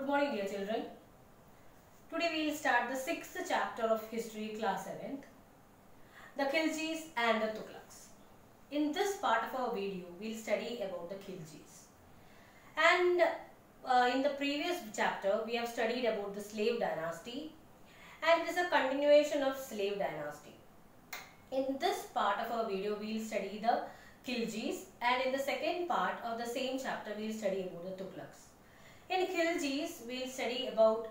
morning, dear children. Today we will start the 6th chapter of History, class 7th, the Khiljis and the Tughlaqs. In this part of our video, we will study about the Khiljis. And in the previous chapter, we have studied about the slave dynasty, and it is a continuation of slave dynasty. In this part of our video, we will study the Khiljis, and in the second part of the same chapter, we will study about the Tughlaqs. In Khiljis, we will study about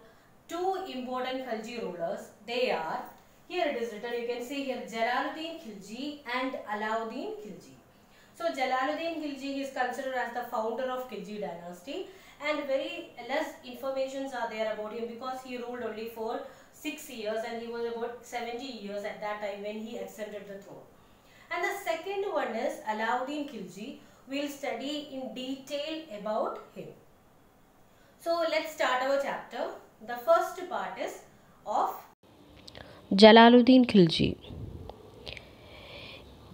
two important Khilji rulers. They are, here it is written, you can see here, Jalaluddin Khilji and Alauddin Khilji. So Jalaluddin Khilji is considered as the founder of Khilji dynasty, and very less informations are there about him because he ruled only for 6 years and he was about 70 years at that time when he ascended the throne. And the second one is Alauddin Khilji. We will study in detail about him. So let's start our chapter. The first part is of Jalaluddin Khilji.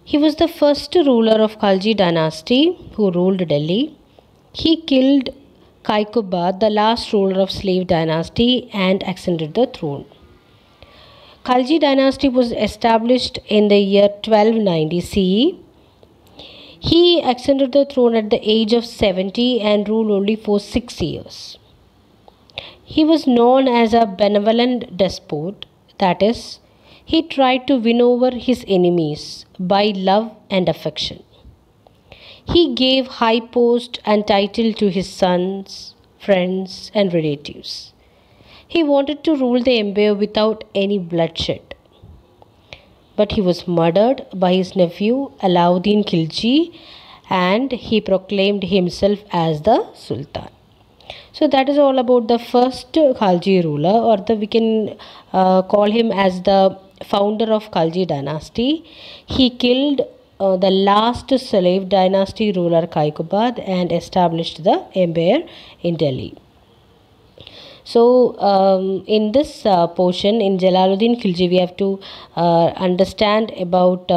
He was the first ruler of Khalji dynasty who ruled Delhi. He killed Kaikubad, the last ruler of slave dynasty, and ascended the throne. Khalji dynasty was established in the year 1290 CE. He ascended the throne at the age of 70 and ruled only for 6 years. He was known as a benevolent despot, that is, he tried to win over his enemies by love and affection. He gave high post and title to his sons, friends, and relatives. He wanted to rule the empire without any bloodshed. But he was murdered by his nephew Alauddin Khilji, and he proclaimed himself as the Sultan. So that is all about the first Khalji ruler, or we can call him as the founder of Khalji dynasty. He killed the last slave dynasty ruler Kaikubad and established the empire in Delhi. So in this portion in Jalaluddin Khilji, we have to understand about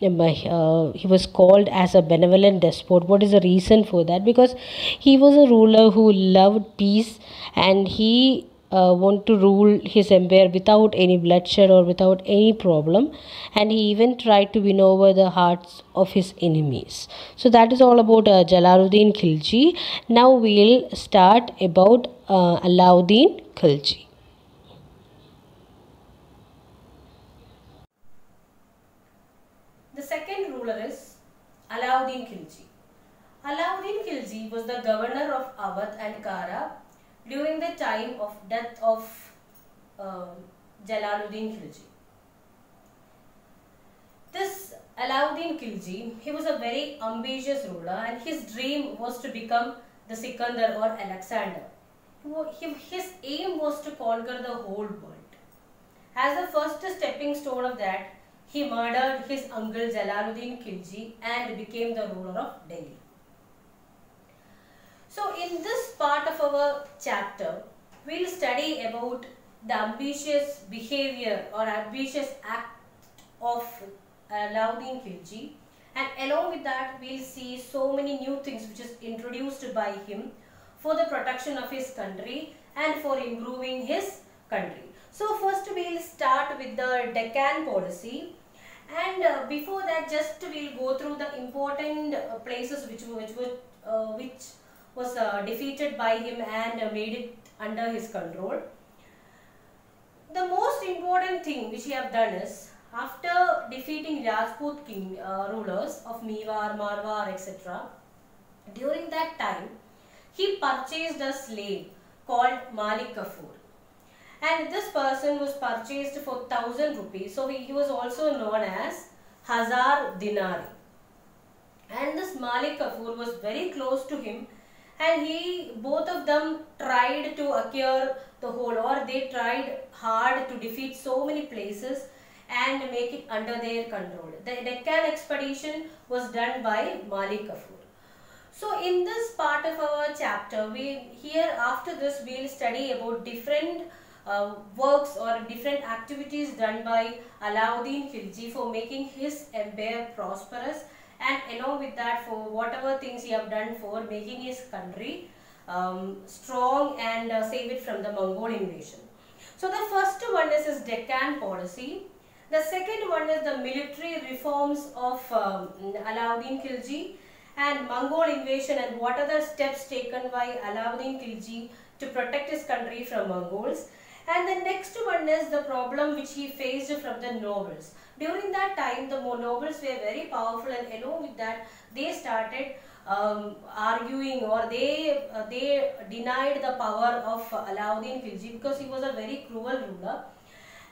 he was called as a benevolent despot. What is the reason for that? Because he was a ruler who loved peace, and he wanted to rule his empire without any bloodshed or without any problem, and he even tried to win over the hearts of his enemies. So that is all about Jalaluddin Khilji. Now we will start about Alauddin Khilji. the second ruler is Alauddin Khilji. Alauddin Khilji was the governor of Awadh and Kara during the time of death of Jalaluddin Khilji. This Alauddin Khilji, he was a very ambitious ruler, and his dream was to become the Sikandar or Alexander. His aim was to conquer the whole world. As the first stepping stone of that, he murdered his uncle Jalaluddin Khilji and became the ruler of Delhi. So in this part of our chapter, we will study about the ambitious behavior or ambitious act of Alauddin Khilji, and along with that we will see so many new things which is introduced by him for the protection of his country and for improving his country. So first we will start with the Deccan policy, and before that just we will go through the important places which was defeated by him and made it under his control. The most important thing which he have done is, after defeating Rajput king rulers of Mewar, Marwar, etc., during that time he purchased a slave called Malik Kafur, and this person was purchased for 1000 rupees. So he was also known as Hazar Dinari, and this Malik Kafur was very close to him, and both of them tried to acquire the whole, or they tried hard to defeat so many places and make it under their control. The Deccan expedition was done by Malik Kafur. So in this part of our chapter, after this we will study about different works or different activities done by Alauddin Khilji for making his empire prosperous, and along with that for whatever things he have done for making his country strong and save it from the Mongol invasion. So the first one is his Deccan policy. The second one is the military reforms of Alauddin Khilji and Mongol invasion, and what are the steps taken by Alauddin Khilji to protect his country from Mongols. And the next one is the problem which he faced from the nobles. During that time, the nobles were very powerful, and along with that, they started arguing, or they denied the power of Alauddin Khilji because he was a very cruel ruler.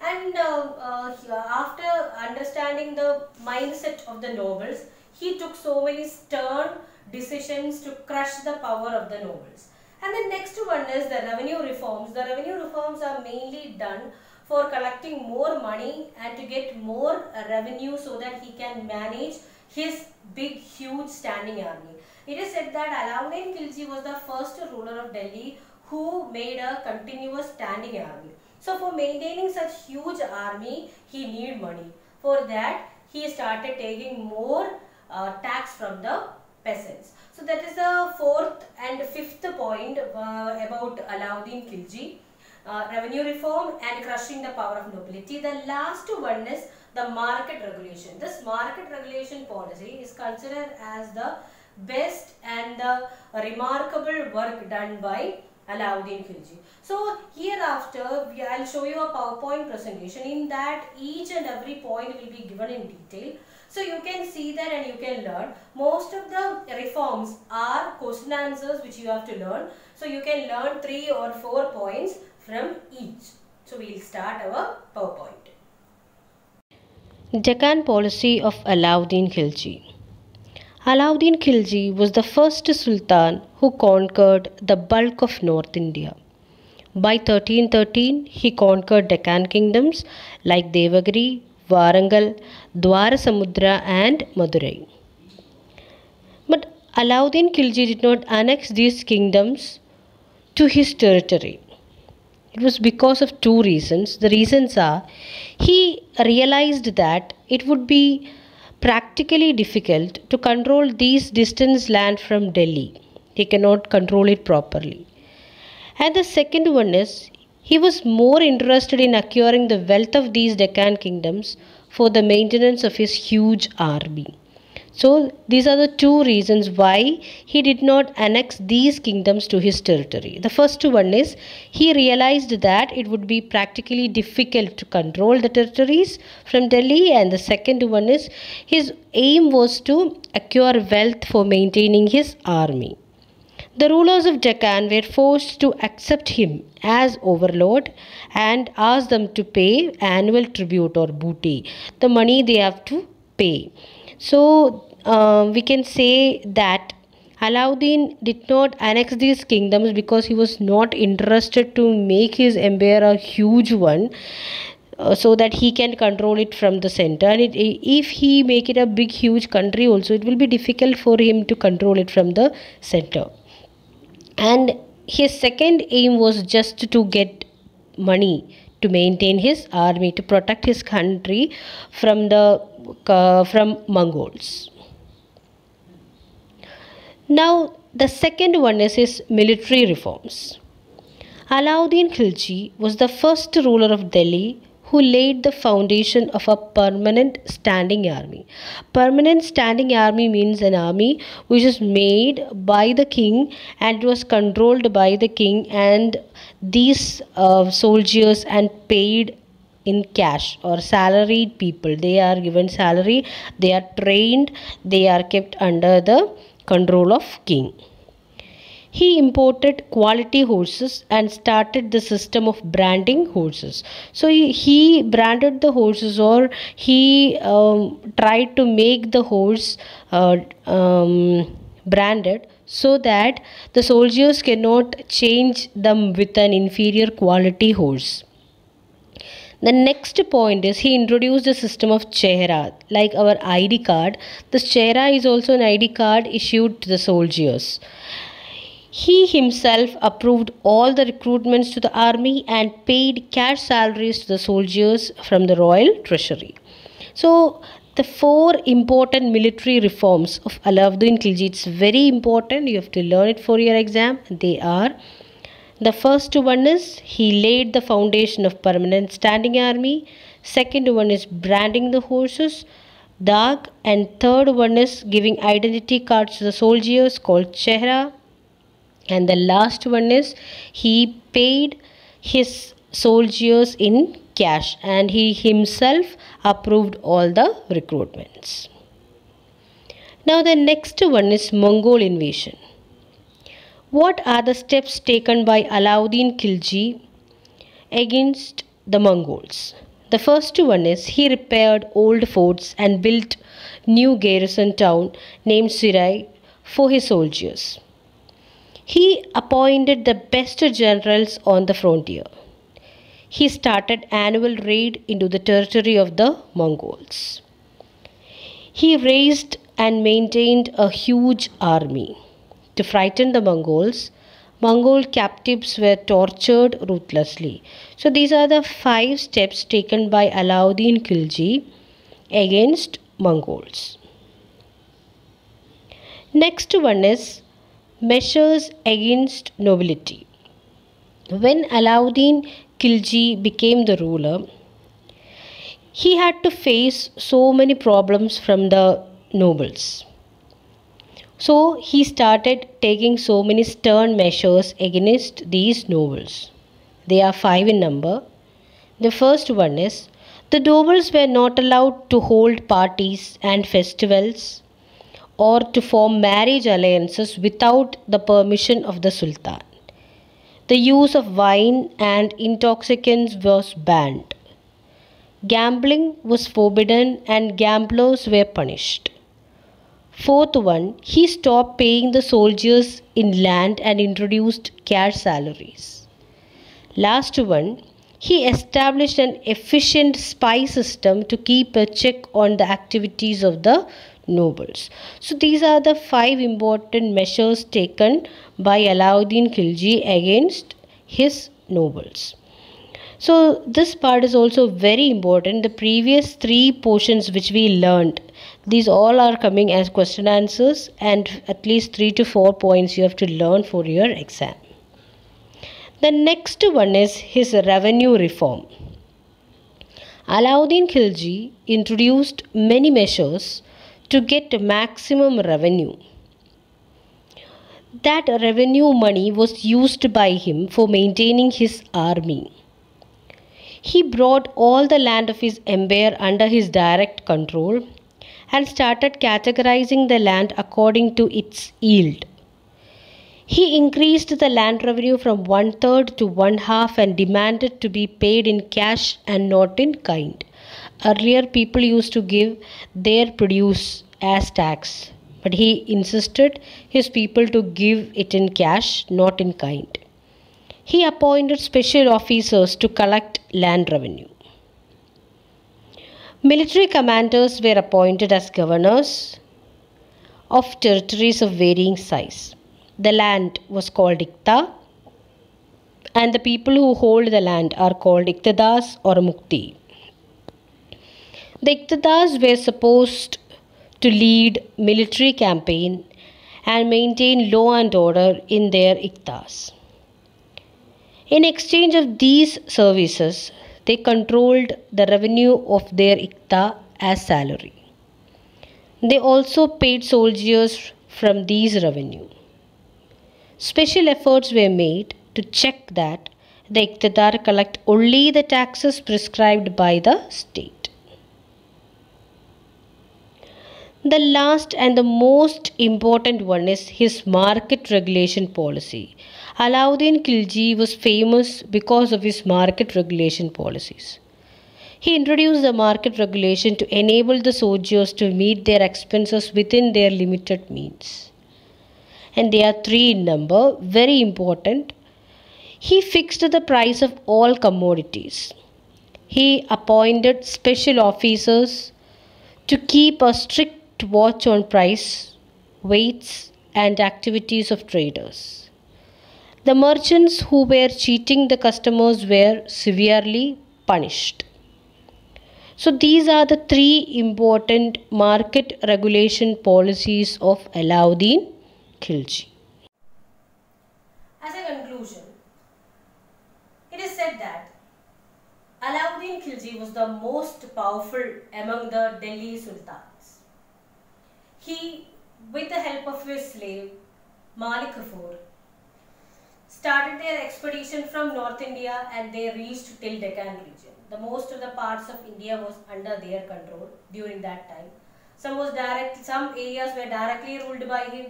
And after understanding the mindset of the nobles, he took so many stern decisions to crush the power of the nobles. And the next one is the revenue reforms. The revenue reforms are mainly done for collecting more money and to get more revenue so that he can manage his big, huge standing army. It is said that Alauddin Khilji was the first ruler of Delhi who made a continuous standing army. So for maintaining such huge army, he needed money. For that, he started taking more tax from the peasants. So that is the fourth and fifth point about Alauddin Khilji. Revenue reform and crushing the power of nobility. The last one is the market regulation. This market regulation policy is considered as the best and the remarkable work done by Alauddin Khilji. So hereafter I will show you a PowerPoint presentation. In that each and every point will be given in detail. So you can see that and you can learn. Most of the reforms are question answers which you have to learn. So you can learn 3 or 4 points from each. So we will start our PowerPoint. Deccan policy of Alauddin Khilji. Alauddin Khilji was the first sultan who conquered the bulk of North India. By 1313, he conquered Deccan kingdoms like Devagiri, Warangal, Dwarasamudra and Madurai. But Alauddin Khilji did not annex these kingdoms to his territory. It was because of 2 reasons. The reasons are, he realized that it would be practically difficult to control these distant lands from Delhi. He cannot control it properly. And the second one is, he was more interested in acquiring the wealth of these Deccan kingdoms for the maintenance of his huge army. So these are the 2 reasons why he did not annex these kingdoms to his territory. The first one is, he realized that it would be practically difficult to control the territories from Delhi, and the second one is, his aim was to acquire wealth for maintaining his army. The rulers of Deccan were forced to accept him as overlord and ask them to pay annual tribute or booty, the money they have to pay. So we can say that Alauddin did not annex these kingdoms because he was not interested to make his empire a huge one, so that he can control it from the center. And if he make it a big huge country also, it will be difficult for him to control it from the center. And his second aim was just to get money to maintain his army, to protect his country from Mongols. Now the second one is his military reforms. Alauddin Khilji was the first ruler of Delhi who laid the foundation of a permanent standing army. Permanent standing army means an army which is made by the king and was controlled by the king, and these soldiers and paid in cash or salaried people. They are given salary, they are trained, they are kept under the control of king. He imported quality horses and started the system of branding horses. So he branded the horses, or he tried to make the horse branded so that the soldiers cannot change them with an inferior quality horse. The next point is, he introduced the system of Chehra, like our ID card. This Chehra is also an ID card issued to the soldiers. He himself approved all the recruitments to the army and paid cash salaries to the soldiers from the royal treasury. So The four important military reforms of Alauddin Khilji, it's very important, you have to learn it for your exam. They are: the first one is he laid the foundation of permanent standing army. Second one is branding the horses, Dag. And third one is giving identity cards to the soldiers called Chehra. And the last one is he paid his soldiers in cash and he himself approved all the recruitments. Now the next one is Mongol invasion. What are the steps taken by Alauddin Khilji against the Mongols? The first one is he repaired old forts and built new garrison town named Sirai for his soldiers. He appointed the best generals on the frontier. He started annual raid into the territory of the Mongols. He raised and maintained a huge army. To frighten the Mongols, Mongol captives were tortured ruthlessly. So these are the 5 steps taken by Alauddin Khilji against Mongols. Next one is measures against nobility. When Alauddin Khilji became the ruler, he had to face so many problems from the nobles. So he started taking so many stern measures against these nobles. They are 5 in number. The first one is the nobles were not allowed to hold parties and festivals or to form marriage alliances without the permission of the Sultan. The use of wine and intoxicants was banned. Gambling was forbidden and gamblers were punished. Fourth one, he stopped paying the soldiers in land and introduced cash salaries. Last one, he established an efficient spy system to keep a check on the activities of the nobles. So these are the 5 important measures taken by Alauddin Khilji against his nobles. So this part is also very important. The previous 3 portions which we learned, these all are coming as question answers and at least 3 to 4 points you have to learn for your exam. The next one is his revenue reform. Alauddin Khilji introduced many measures to get maximum revenue. That revenue money was used by him for maintaining his army. He brought all the land of his empire under his direct control and started categorizing the land according to its yield. He increased the land revenue from 1/3 to 1/2 and demanded to be paid in cash and not in kind. Earlier, people used to give their produce as tax, but he insisted his people to give it in cash, not in kind. He appointed special officers to collect land revenue. Military commanders were appointed as governors of territories of varying size. The land was called Ikta, and the people who hold the land are called Iktadas or Mukti. The Iktadas were supposed to lead military campaign and maintain law and order in their Iktas. In exchange of these services, they controlled the revenue of their Ikta as salary. They also paid soldiers from these revenue. Special efforts were made to check that the Iqtidar collect only the taxes prescribed by the state. The last and the most important one is his market regulation policy. Alauddin Khilji was famous because of his market regulation policies. He introduced the market regulation to enable the soldiers to meet their expenses within their limited means. And they are 3 in number, very important. He fixed the price of all commodities. He appointed special officers to keep a strict watch on price, weights, and activities of traders. The merchants who were cheating the customers were severely punished. So these are the three important market regulation policies of Alauddin Khilji. As a conclusion, it is said that Alauddin Khilji was the most powerful among the Delhi Sultans. He, with the help of his slave Malik Kafur, started their expedition from North India and they reached till Deccan region. The most of the parts of India was under their control during that time. Some areas were directly ruled by him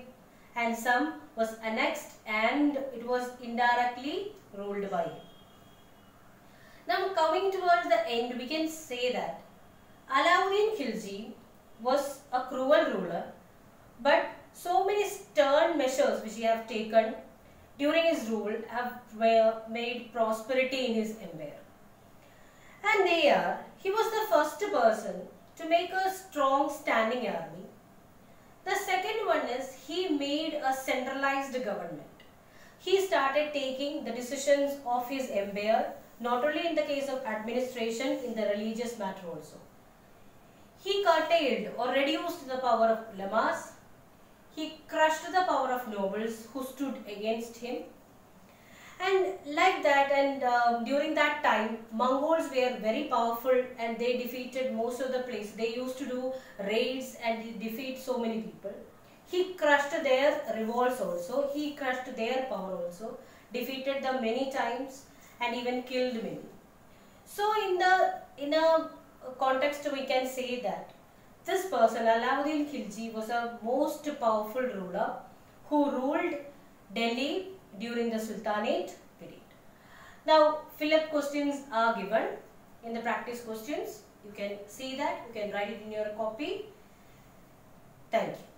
and some was annexed and it was indirectly ruled by him. Now coming towards the end, we can say that Alauddin Khilji was a cruel ruler, but so many stern measures which he have taken during his rule have made prosperity in his empire. And he was the first person to make a strong standing army. The second one is he made a centralized government. He started taking the decisions of his empire, not only in the case of administration, in the religious matter also. He curtailed or reduced the power of ulamas. He crushed the power of nobles who stood against him. And like that, and during that time, Mongols were very powerful and they defeated most of the places. They used to do raids and defeat so many people. He crushed their revolts also. He crushed their power also. Defeated them many times and even killed many. So in a context, we can say that this person, Alauddin Khilji, was a most powerful ruler who ruled Delhi during the Sultanate period. Now, fill-up questions are given in the practice questions. You can see that, you can write it in your copy. Thank you.